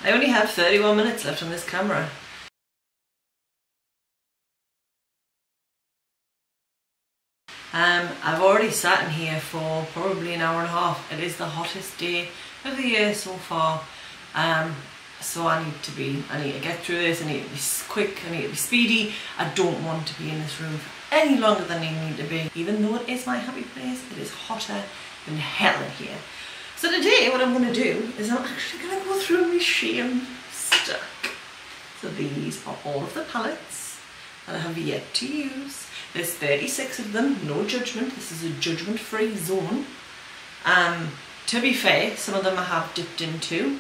I only have 31 minutes left on this camera. I've already sat in here for probably an hour and a half. It is the hottest day of the year so far. So I need to get through this, I need to be quick, I need to be speedy. I don't want to be in this room for any longer than I need to be. Even though it is my happy place, it is hotter than hell in here. So today what I'm going to do is I'm actually going to go through my shame stack. So these are all of the palettes that I have yet to use. There's 36 of them, no judgment, this is a judgment-free zone. To be fair, some of them I have dipped into.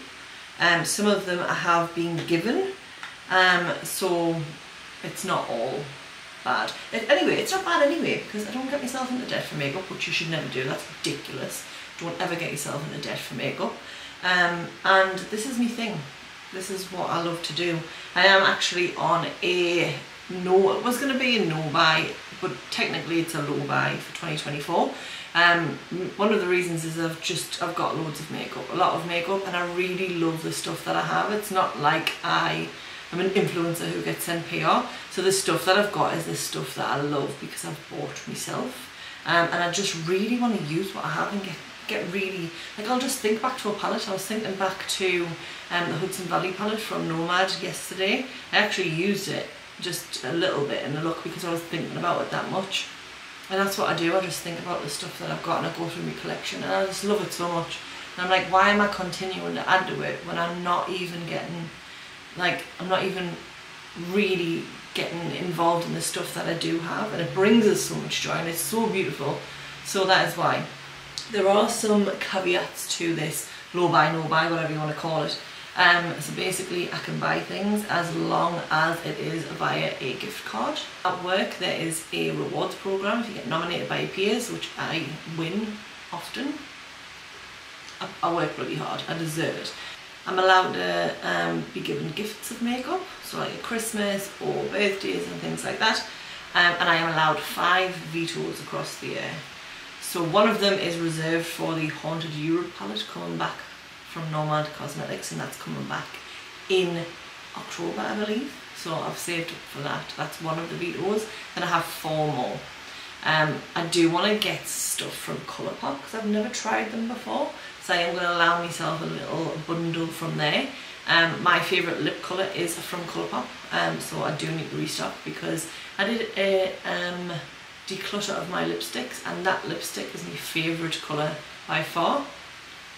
Some of them I have been given, so it's not all bad. Anyway, it's not bad anyway, because I don't get myself into debt for makeup, which you should never do. That's ridiculous. Don't ever get yourself into debt for makeup. And this is my thing. This is what I love to do. I am actually on a no, it was going to be a no buy, but technically it's a low buy for 2024. One of the reasons is I've got loads of makeup, a lot of makeup, and I really love the stuff that I have. It's not like I'm an influencer who gets sent PR, so the stuff that I've got is the stuff that I love because I've bought myself, and I just really want to use what I have and get really, like, I'll just think back to a palette. I was thinking back to the Hudson Valley palette from Nomad yesterday. I actually used it just a little bit in the look because I was thinking about it that much. And that's what I do, I just think about the stuff that I've got and I go through my collection and I just love it so much. And I'm like, why am I continuing to add to it when I'm not even getting, like, I'm not even really getting involved in the stuff that I do have, and it brings us so much joy and it's so beautiful. So that is why. There are some caveats to this low buy, no buy, whatever you want to call it. So basically I can buy things as long as it is via a gift card. At work there is a rewards program if you get nominated by your peers, which I win often. I work really hard, I deserve it. I'm allowed to be given gifts of makeup, so like at Christmas or birthdays and things like that. And I am allowed 5 vetoes across the year. So one of them is reserved for the Haunted Europe palette coming back from Nomad Cosmetics, and that's coming back in October, I believe. So I've saved up for that. That's one of the vetoes. Then I have 4 more. I do want to get stuff from Colourpop because I've never tried them before. So I am going to allow myself a little bundle from there. My favourite lip colour is from Colourpop. So I do need to restock because I did a declutter of my lipsticks, and that lipstick is my favourite colour by far.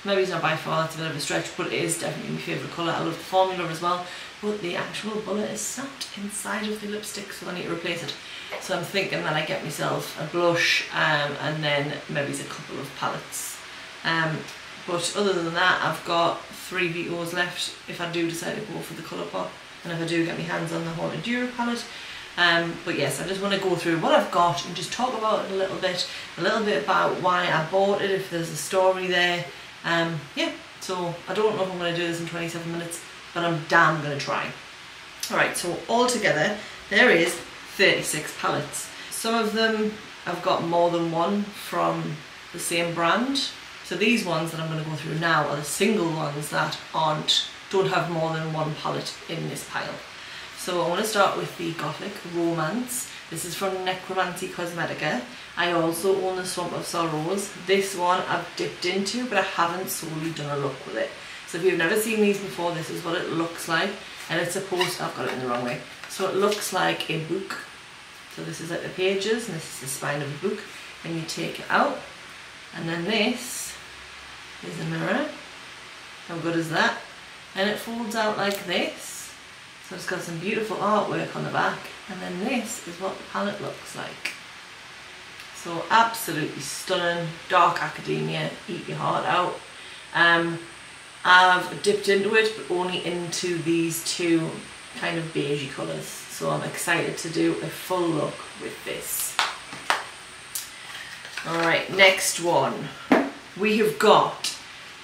Maybe it's not by far, that's a bit of a stretch, but it is definitely my favourite colour. I love the formula as well, but the actual bullet is sat inside of the lipstick, so I need to replace it. So I'm thinking that I get myself a blush and then maybe a couple of palettes. But other than that, I've got 3 vetoes left if I do decide to go for the Colourpop, and if I do get my hands on the Haunted Europe palette. But yes, I just want to go through what I've got and just talk about it a little bit about why I bought it, if there's a story there. Yeah, so I don't know if I'm going to do this in 27 minutes, but I'm damn going to try. Alright, so altogether there is 36 palettes. Some of them I've got more than one from the same brand. So these ones that I'm going to go through now are the single ones that don't have more than one palette in this pile. So I want to start with the Gothic Romance. This is from Necromancy Cosmetica. I also own the Swamp of Sorrows. This one I've dipped into, but I haven't solely done a look with it. So if you've never seen these before, this is what it looks like. And it's supposed, I've got it in the wrong way. So it looks like a book. So this is like the pages, and this is the spine of a book. And you take it out. And then this is a mirror. How good is that? And it folds out like this. So it's got some beautiful artwork on the back, and then this is what the palette looks like. So absolutely stunning, dark academia, eat your heart out. I've dipped into it, but only into these 2 kind of beigey colours. So I'm excited to do a full look with this. Alright, next one. We have got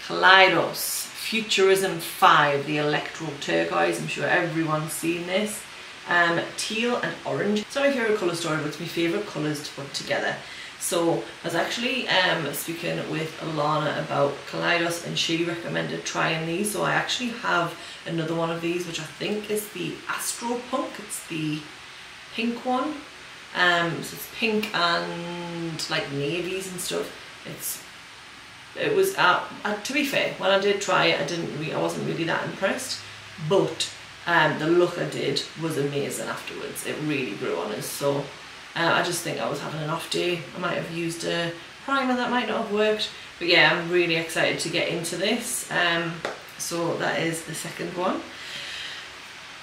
Kaleidos Futurism 5, the Electro-Turquoise. I'm sure everyone's seen this. Teal and orange. It's not my favourite colour story, but it's my favourite colours to put together. So I was actually speaking with Alana about Kaleidos, and she recommended trying these. So I actually have another one of these, which I think is the Astro Punk. It's the pink one. So it's pink and like navies and stuff. It was to be fair, when I did try it, I wasn't really that impressed, but the look I did was amazing afterwards. It really grew on us. So I just think I was having an off day. I might have used a primer that might not have worked, but yeah, I'm really excited to get into this. So that is the second one.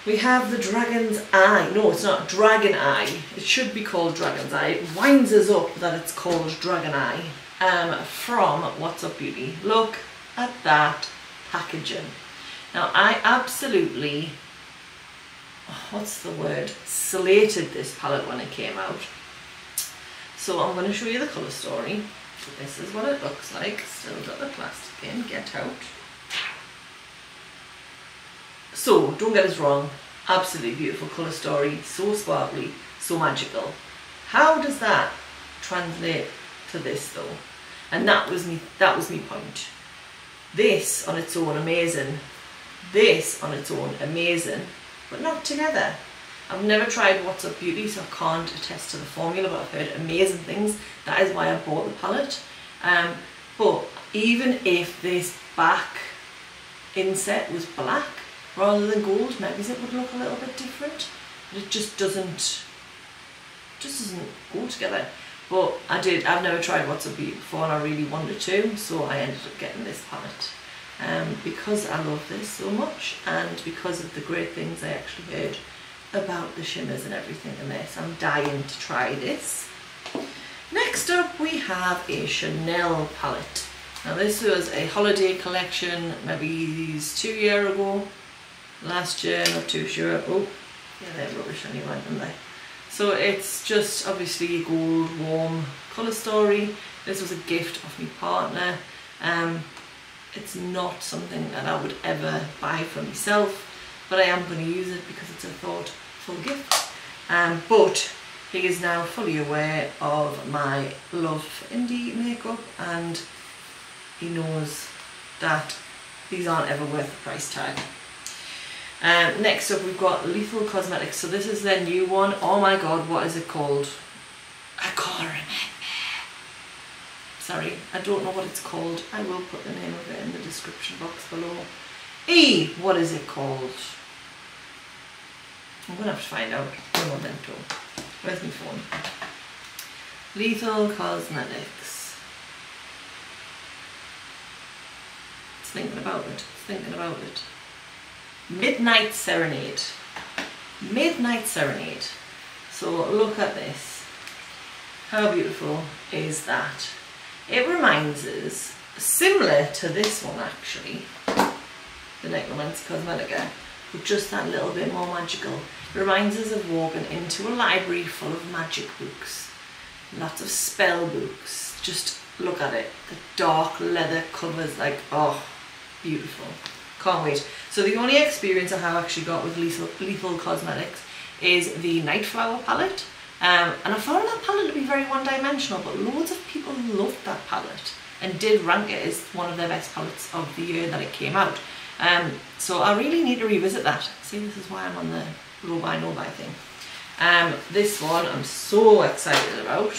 We have the Dragon's Eye. No, it's not Dragon Eye. It should be called Dragon's Eye. It winds us up that it's called Dragon Eye. From What's Up Beauty. Look at that packaging. Now I absolutely, what's the word, slated this palette when it came out. So I'm going to show you the colour story. So this is what it looks like. Still got the plastic in, get out. So don't get us wrong, absolutely beautiful colour story, so sparkly, so magical. How does that translate to this though? And that was me point. This on its own amazing, this on its own amazing, but not together. I've never tried What's Up Beauty, so I can't attest to the formula, but I've heard amazing things. That is why I bought the palette. But even if this back inset was black rather than gold, maybe it would look a little bit different. But it just doesn't go together. But I've never tried What's Up Beauty before, and I really wanted to, so I ended up getting this palette. Because I love this so much, and because of the great things I actually heard about the shimmers and everything in this. I'm dying to try this. Next up we have a Chanel palette. Now this was a holiday collection, maybe 2 years ago, last year, not too sure. Oh, yeah, they're rubbish anyway, aren't they? So it's just obviously a gold warm colour story. This was a gift of my partner. It's not something that I would ever buy for myself, but I am going to use it because it's a thoughtful gift. But he is now fully aware of my love for indie makeup, and he knows that these aren't ever worth the price tag. Next up we've got Lethal Cosmetics. So this is their new one. Oh my god, what is it called? I can't remember. Sorry, I don't know what it's called. I will put the name of it in the description box below. What is it called? I'm going to have to find out. Un momento. Where's my phone? Lethal Cosmetics. It's thinking about it. It's thinking about it. Midnight Serenade. Midnight Serenade. So look at this. How beautiful is that? It reminds us, similar to this one actually, the Necromancy Cosmetica, but just that little bit more magical. It reminds us of walking into a library full of magic books, lots of spell books. Just look at it, the dark leather covers, like, oh, beautiful. Can't wait. So the only experience I have actually got with Lethal Cosmetics is the Nightflower palette. And I found that palette to be very one-dimensional, but loads of people loved that palette and did rank it as one of their best palettes of the year that it came out. So I really need to revisit that. See, this is why I'm on the low buy no buy thing. This one I'm so excited about.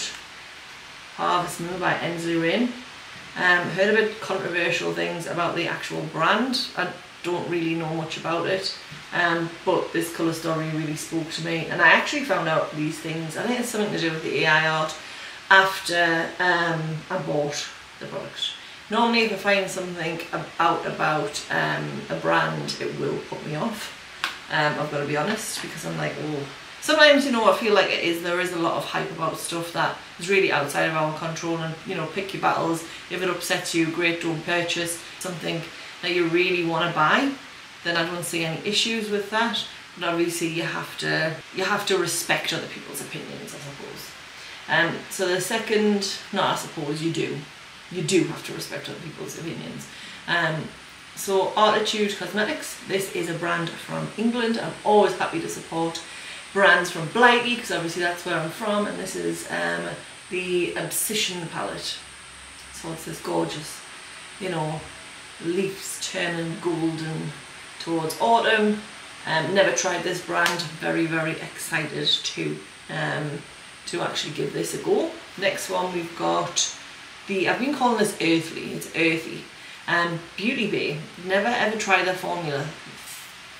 Harvest Moon by Ensley. Heard a bit controversial things about the actual brand. I don't really know much about it, but this colour story really spoke to me, and I actually found out these things, I think it's something to do with the AI art, after I bought the product. Normally if I find something about a brand, it will put me off. I've got to be honest, because I'm like, oh. Sometimes, you know, I feel like there is a lot of hype about stuff that is really outside of our control, and, you know, pick your battles. If it upsets you, great, don't purchase something that you really want to buy, then I don't see any issues with that. But obviously you have to respect other people's opinions, I suppose. So the second, no, I suppose you do have to respect other people's opinions. So Artittude Cosmetics, this is a brand from England. I'm always happy to support brands from Blighty, because obviously that's where I'm from, and this is the the Abscission palette. So it's this gorgeous, you know, leaves turning golden towards autumn. Never tried this brand, very excited to actually give this a go. Next one we've got the, I've been calling this Earthy, it's Earthy. Beauty Bay, never ever tried their formula,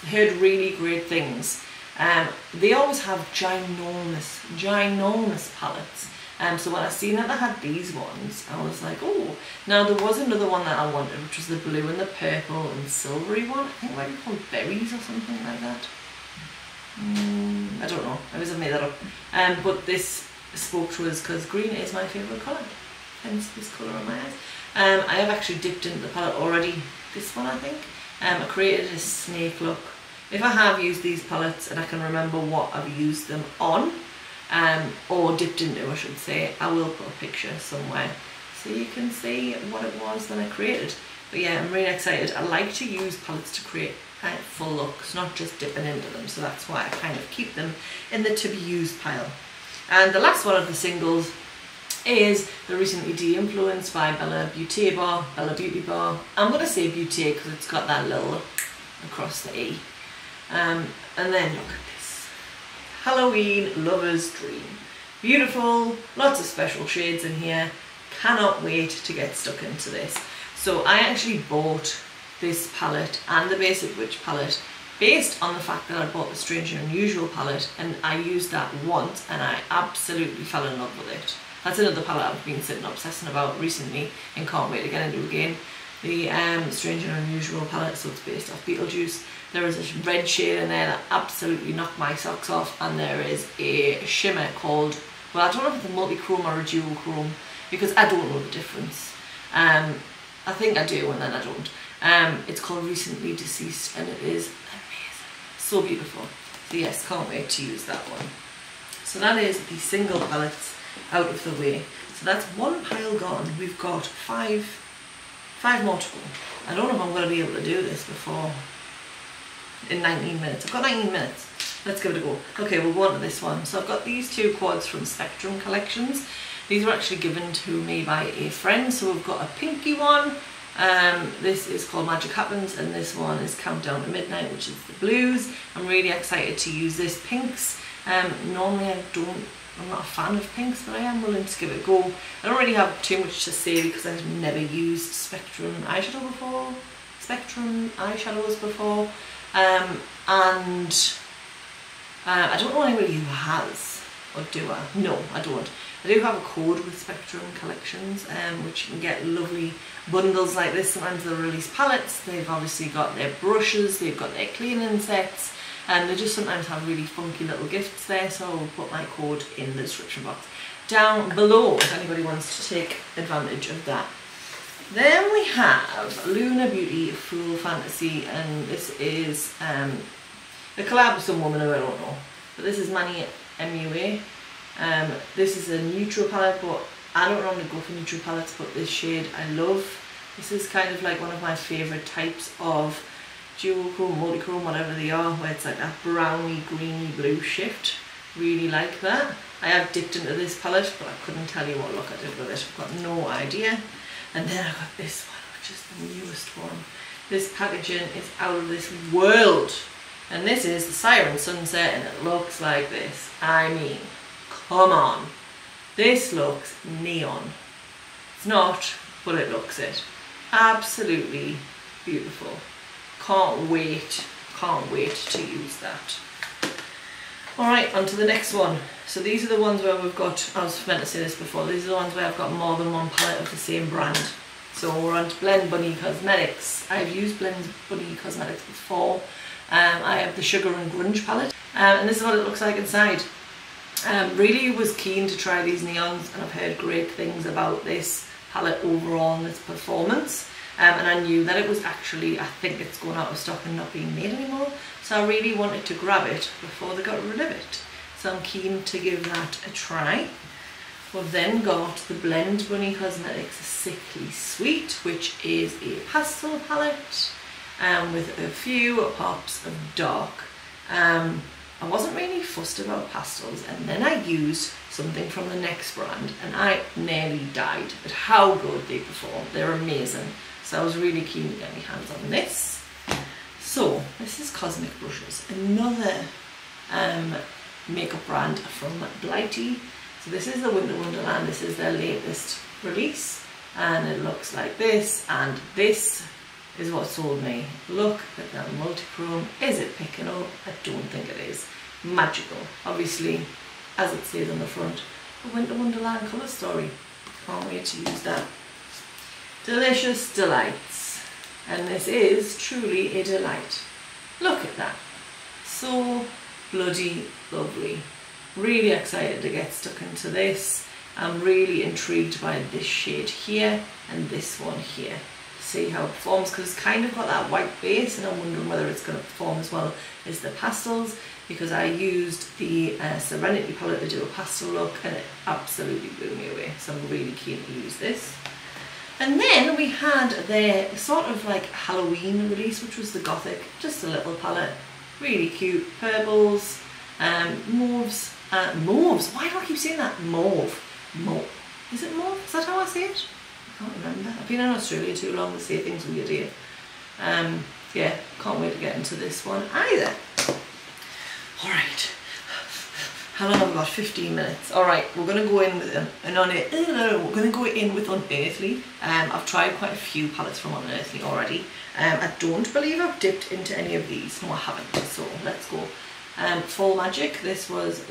heard really great things. They always have ginormous palettes. So when I seen that they had these ones, I was like, oh. Now there was another one that I wanted, which was the blue and the purple and silvery one. I think it might be called Berries or something like that. I don't know, I made that up. But this spoke to us because green is my favourite colour, hence this colour on my eyes. I have actually dipped into the palette already, this one I think. I created a snake look. If I have used these palettes and I can remember what I've used them on, or dipped into I should say, I will put a picture somewhere so you can see what it was that I created. But yeah, I'm really excited. I like to use palettes to create full looks, not just dipping into them, so that's why I kind of keep them in the to be used pile. And the last one of the singles is the recently Deinfluenced by Bella Beauty Bar. I'm going to say Beauty because it's got that little across the E. And then look at this. Halloween Lover's Dream. Beautiful, lots of special shades in here. Cannot wait to get stuck into this. So I actually bought this palette and the Basic Witch palette based on the fact that I bought the Strange and Unusual palette, and I used that once and I absolutely fell in love with it. That's another palette I've been sitting obsessing about recently and can't wait to get into again. The Strange and Unusual palette, so it's based off Beetlejuice. There is a red shade in there that absolutely knocked my socks off, and there is a shimmer called, well, I don't know if it's a multi-chrome or a dual-chrome because I don't know the difference. I think I do and then I don't. It's called Recently Deceased and it is amazing. So beautiful. So yes, can't wait to use that one. So that is the single palettes out of the way. So that's one pile gone. We've got five more to go. I don't know if I'm going to be able to do this before in 19 minutes. I've got 19 minutes. Let's give it a go. Okay, we'll go on to this one. So I've got these two quads from Spectrum Collections. These were actually given to me by a friend. So we've got a pinky one. This is called Magic Happens, and this one is Countdown to Midnight, which is the blues. I'm really excited to use this pinks. Normally I'm not a fan of pinks, but I am willing to give it a go. I don't really have too much to say because I've never used Spectrum eyeshadows before. And I don't know anybody who has, or do I? No, I don't. I do have a code with Spectrum Collections, which you can get lovely bundles like this. Sometimes they'll release palettes, they've obviously got their brushes, they've got their cleaning sets, and they just sometimes have really funky little gifts there, so I'll put my code in the description box down below if anybody wants to take advantage of that. Then we have Lunar Beauty Full Fantasy, and this is a collab with some woman who I don't know, but this is Manny MUA. This is a neutral palette, but I don't normally go for neutral palettes, but this shade I love. This is kind of like one of my favourite types of dual chrome, multi-chrome, whatever they are, where it's like that browny, greeny blue shift. Really like that. I have dipped into this palette, but I couldn't tell you what look I did with it. I've got no idea. And then I got this one, which is the newest one. This packaging is out of this world. And this is the Siren Sunset, and it looks like this. I mean, come on. This looks neon. It's not, but it looks it. Absolutely beautiful. Can't wait to use that. Alright, on to the next one. So these are the ones where we've got, I was meant to say this before, these are the ones where I've got more than one palette of the same brand. So we're on to Blend Bunny Cosmetics. I've used Blend Bunny Cosmetics before. I have the Sugar and Grunge palette, and this is what it looks like inside. Really was keen to try these neons, and I've heard great things about this palette overall and its performance. And I knew that it was actually, I think it's going out of stock and not being made anymore, so I really wanted to grab it before they got rid of it. So I'm keen to give that a try. We've then got the Blend Bunny Cosmetics Sickly Sweet, which is a pastel palette with a few pops of dark. I wasn't really fussed about pastels, and then I used something from the next brand and I nearly died at how good they perform. They're amazing. So I was really keen to get my hands on this. So this is Cosmic Brushes, another makeup brand from Beaute. So this is the Winter Wonderland. This is their latest release and it looks like this, and this is what sold me. Look at that multi-chrome. Is it picking up? I don't think it is. Magical. Obviously, as it says on the front, the Winter Wonderland colour story. Can't wait to use that. Delicious Delights. And this is truly a delight. Look at that. So bloody lovely. Really excited to get stuck into this. I'm really intrigued by this shade here and this one here. See how it performs, because it's kind of got that white base and I'm wondering whether it's going to perform as well as the pastels, because I used the Serenade palette to do a pastel look and it absolutely blew me away. So I'm really keen to use this. And then we had their sort of like Halloween release, which was the Gothic, just a little palette, really cute, purples, mauves, mauves, why do I keep saying that? Mauve, is it mauve? Is that how I say it? I can't remember. I've been in Australia too long to say things weird here. Yeah, can't wait to get into this one either. Alright, how long have we got? 15 minutes. Alright, we're going to go in with Unearthly. I've tried quite a few palettes from Unearthly already. I don't believe I've dipped into any of these. No, I haven't. So let's go. Fall Magic. This was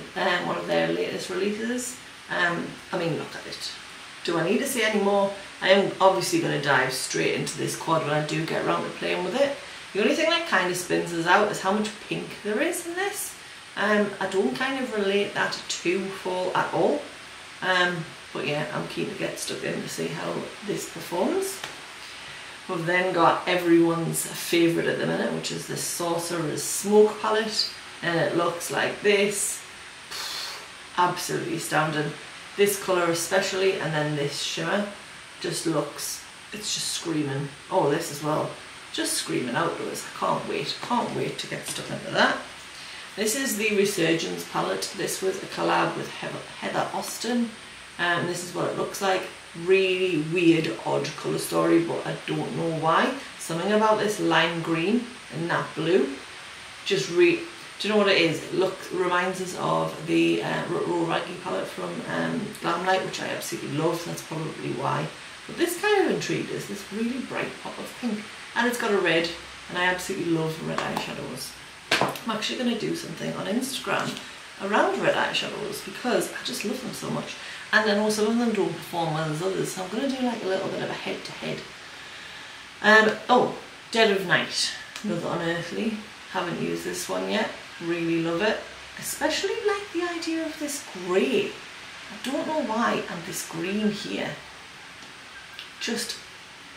one of their latest releases. I mean, look at it. Do I need to say any more? I am obviously going to dive straight into this quad when I do get around to playing with it. The only thing that kind of spins us out is how much pink there is in this. I don't kind of relate that to Fall at all. But yeah, I'm keen to get stuck in to see how this performs. We've then got everyone's favourite at the minute, which is the Sorcerer's Smoke palette. And it looks like this. Absolutely astounding. This colour especially, and then this shimmer just looks, it's just screaming. Oh, this as well, just screaming outdoors. I can't wait to get stuck into that. This is the Resurgence palette. This was a collab with Heather Austin, and this is what it looks like. Really weird, odd colour story, but I don't know why. Something about this lime green and that blue, just do you know what it is? It reminds us of the Roragi palette from Glamlite, which I absolutely love, so that's probably why. But this kind of intrigued us, this really bright pop of pink. And it's got a red, and I absolutely love red eyeshadows. I'm actually going to do something on Instagram around red eyeshadows because I just love them so much. And then also some of them don't perform well as others, so I'm going to do like a little bit of a head-to-head. Oh, Dead of Night, another Unearthly. Haven't used this one yet. Really love it, especially like the idea of this grey. I don't know why, and this green here, just,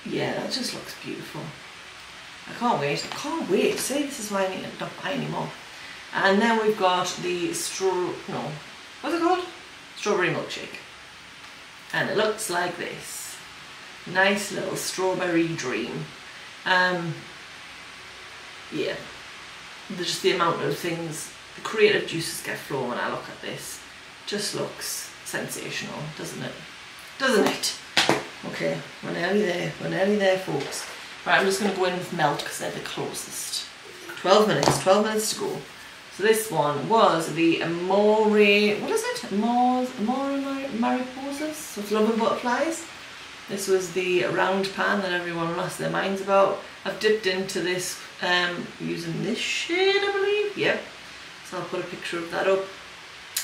yeah, that just looks beautiful. I can't wait see, this is why I need to not buy anymore. And then we've got the what's it called? Strawberry Milkshake, and it looks like this. Nice little strawberry dream. Yeah, just the amount of things, the creative juices get flowing when I look at this. Just looks sensational, doesn't it? Doesn't it? Okay, we're nearly there folks. Right, I'm just going to go in with Melt because they're the closest. 12 minutes to go. So this one was the Amor, what is it? Amor Mariposas, so it's Love and Butterflies. This was the round pan that everyone lost their minds about. I've dipped into this using this shade, I believe. Yep. So I'll put a picture of that up.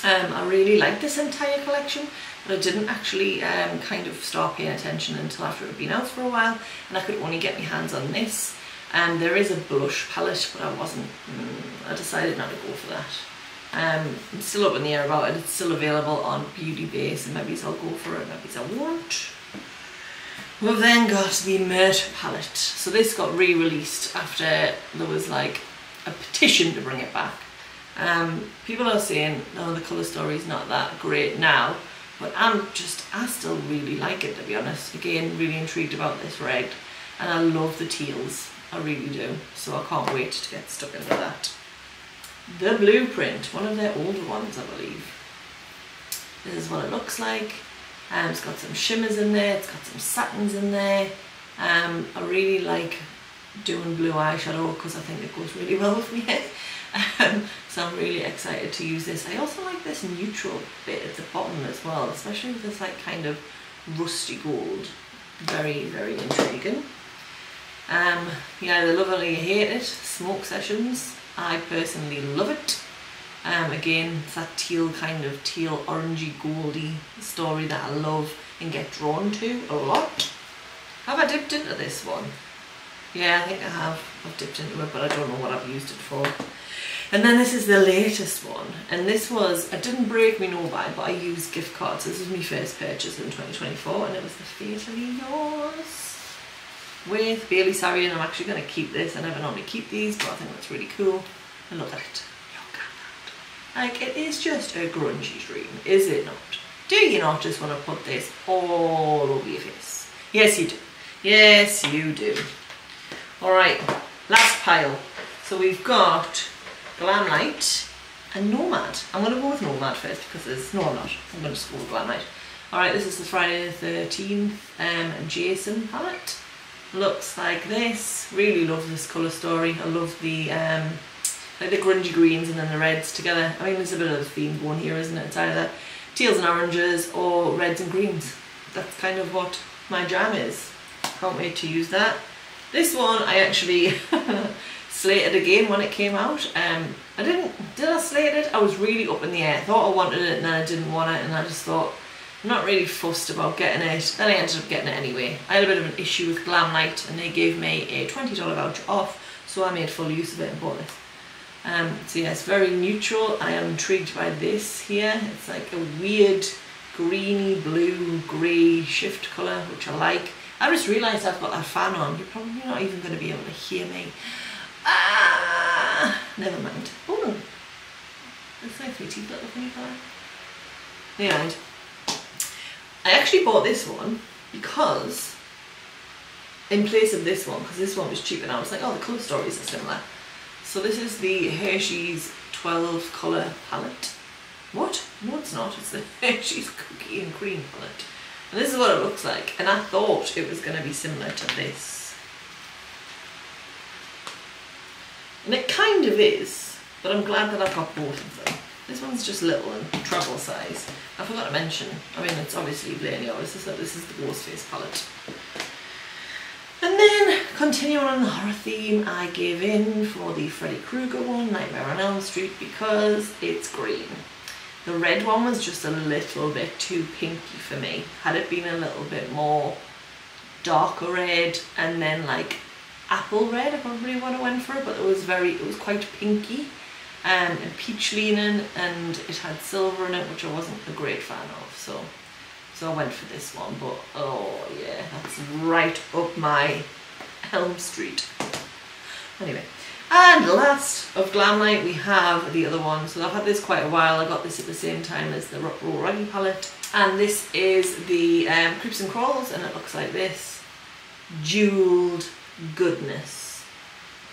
I really like this entire collection, but I didn't actually kind of start paying attention until after it had been out for a while, and I could only get my hands on this. There is a blush palette, but I decided not to go for that. I'm still up in the air about it. It's still available on Beauty Base, and maybe I'll go for it, maybe I won't. We've then got the Muerte palette. So this got re-released after there was like a petition to bring it back. People are saying, no, the colour story is not that great now, but I still really like it, to be honest. Again, really intrigued about this red, and I love the teals, I really do. So I can't wait to get stuck into that. the Blueprint, one of their older ones, I believe. This is what it looks like. It's got some shimmers in there, it's got some satins in there. I really like doing blue eyeshadow because I think it goes really well with me. So I'm really excited to use this. I also like this neutral bit at the bottom as well, especially with this like kind of rusty gold. Very, very intriguing. You either love it or you hate it. Smoke Sessions, I personally love it. Again, it's that teal kind of teal orangey goldy story that I love and get drawn to a lot. Have I dipped into this one? Yeah, I think I have. I've dipped into it, but I don't know what I've used it for. And then this is the latest one, and this was, it didn't break me Nomad, but I used gift cards. This was my first purchase in 2024, and it was the Fatally Yours with Bailey Siren. I'm actually going to keep this. I never normally keep these, but I think that's really cool. And look at it. Look at that. Like, it is just a grungy dream, is it not? Do you not just want to put this all over your face? Yes, you do. Yes, you do. Alright, last pile. So we've got Glamlite and Nomad. I'm going to go with Nomad first because there's... No, I'm not. I'm going to just go with Glamlite. Alright, this is the Friday the 13th Jason palette. Looks like this. Really love this colour story. I love the like the grungy greens and then the reds together. I mean, there's a bit of a theme going here, isn't it? It's either teals and oranges or reds and greens. That's kind of what my jam is. Can't wait to use that. This one I actually slated again when it came out. Did I slate it? I was really up in the air. I thought I wanted it and then I didn't want it, and I just thought, I'm not really fussed about getting it. Then I ended up getting it anyway. I had a bit of an issue with Glamlite and they gave me a $20 voucher off, so I made full use of it and bought this. So yeah, it's very neutral. I am intrigued by this here. It's like a weird greeny blue grey shift colour, which I like. I just realised I've got that fan on. You're probably not even going to be able to hear me. Never mind. Oh, that's nice, my teeth little funny colour. Never mind. I actually bought this one because, in place of this one, because this one was cheap and I was like, oh, the colour stories are similar. So this is the Hershey's 12 colour palette. What? No, it's not. It's the Hershey's Cookie and Cream palette. And this is what it looks like. And I thought it was going to be similar to this. And it kind of is, but I'm glad that I've got both of them. This one's just little and travel size. I forgot to mention, I mean, it's obviously Blaney, so this is the Ghostface palette. And then, continuing on the horror theme, I gave in for the Freddy Krueger one, Nightmare on Elm Street, because it's green. The red one was just a little bit too pinky for me. Had it been a little bit more darker red and then like apple red, I probably would have went for it, but it was quite pinky and peach leaning, and it had silver in it, which I wasn't a great fan of, so I went for this one. But oh yeah, that's right up my Elm Street. Anyway, and last of Glamlite we have the other one. So I've had this quite a while. I got this at the same time as the Raw Ruggy palette, and this is the Creeps and Crawls, and it looks like this. Jeweled goodness.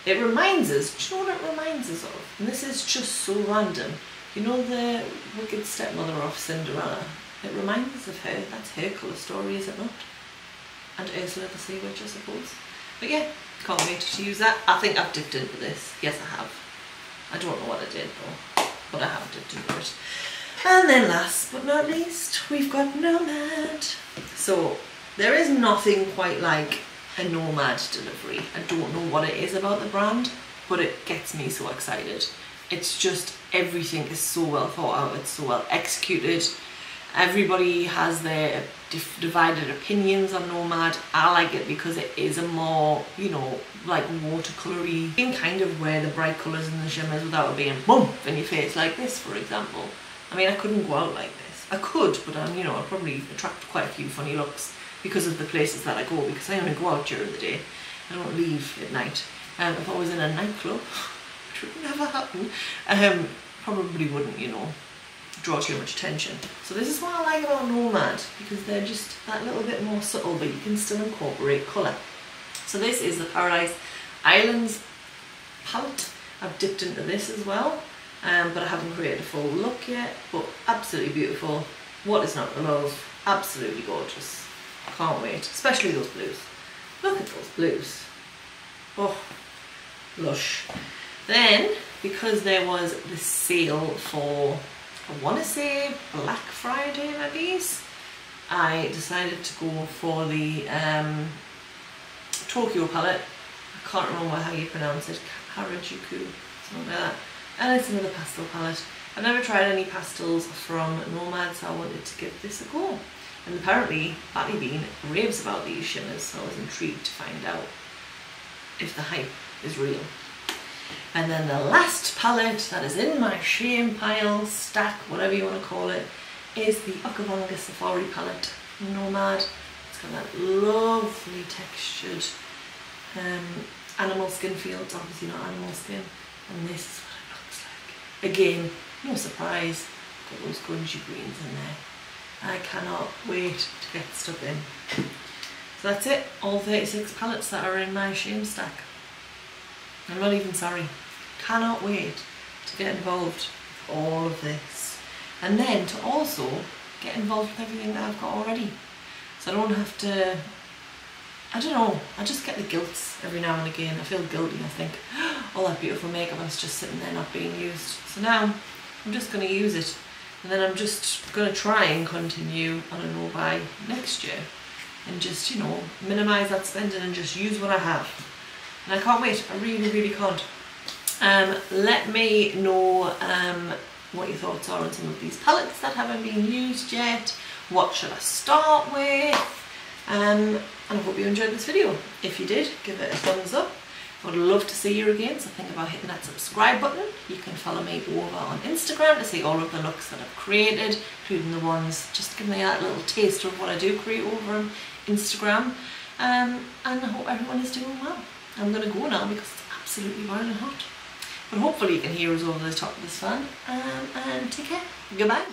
It reminds us, do you know what it reminds us of? And this is just so random. You know the wicked stepmother of Cinderella? It reminds us of her. That's her colour story, is it not? And Ursula the Sea Witch, I suppose. But yeah, can't wait to use that. I think I've dipped into this. Yes, I have. I don't know what I did though, but I have dipped into it. And then last but not least, we've got Nomad. So there is nothing quite like a Nomad delivery. I don't know what it is about the brand, but it gets me so excited. It's just, everything is so well thought out, it's so well executed. Everybody has their divided opinions on Nomad. I like it because it is a more, you know, like watercolory, you can kind of wear the bright colours and the shimmers without it being boom in your face, like this for example. I mean, I couldn't go out like this. I could, but you know, I'd probably attract quite a few funny looks because of the places that I go, because I only go out during the day. I don't leave at night. If I was in a nightclub, which would never happen, probably wouldn't, you know, draw too much attention. So this is what I like about Nomad, because they're just that little bit more subtle, but you can still incorporate colour. So this is the Paradise Islands palette. I've dipped into this as well. but I haven't created a full look yet, but absolutely beautiful. What is not to love? Absolutely gorgeous. Can't wait, especially those blues. Look at those blues. Oh, lush. Then, because there was the sale for, I want to say Black Friday maybe, I decided to go for the Tokoyo palette. I can't remember how you pronounce it, Harajuku, something like that. And it's another pastel palette. I've never tried any pastels from Nomad, so I wanted to give this a go. And apparently Batty Bean raves about these shimmers, so I was intrigued to find out if the hype is real. And then the last palette that is in my shame pile, stack, whatever you want to call it, is the Okavango Safari palette from Nomad. It's got that lovely textured animal skin feel. It's obviously not animal skin. And this is what it looks like. Again, no surprise, got those grungy greens in there. I cannot wait to get stuck in. So that's it, all 36 palettes that are in my shame stack. I'm not even sorry. Cannot wait to get involved with all of this. And then to also get involved with everything that I've got already. So I don't have to, I don't know, I just get the guilt every now and again. I feel guilty, I think, all that beautiful makeup is just sitting there not being used. So now I'm just going to use it. And then I'm just going to try and continue on a no-buy next year. And just, you know, minimise that spending and just use what I have. And I can't wait, I really, really can't. Let me know what your thoughts are on some of these palettes that haven't been used yet. What should I start with? And I hope you enjoyed this video. If you did, give it a thumbs up. I would love to see you again, so think about hitting that subscribe button. You can follow me over on Instagram to see all of the looks that I've created, including the ones, just give me that little taste of what I do create over on Instagram. And I hope everyone is doing well. I'm going to go now because it's absolutely boiling hot. But hopefully you can hear us over the top of this fan. And take care. Goodbye.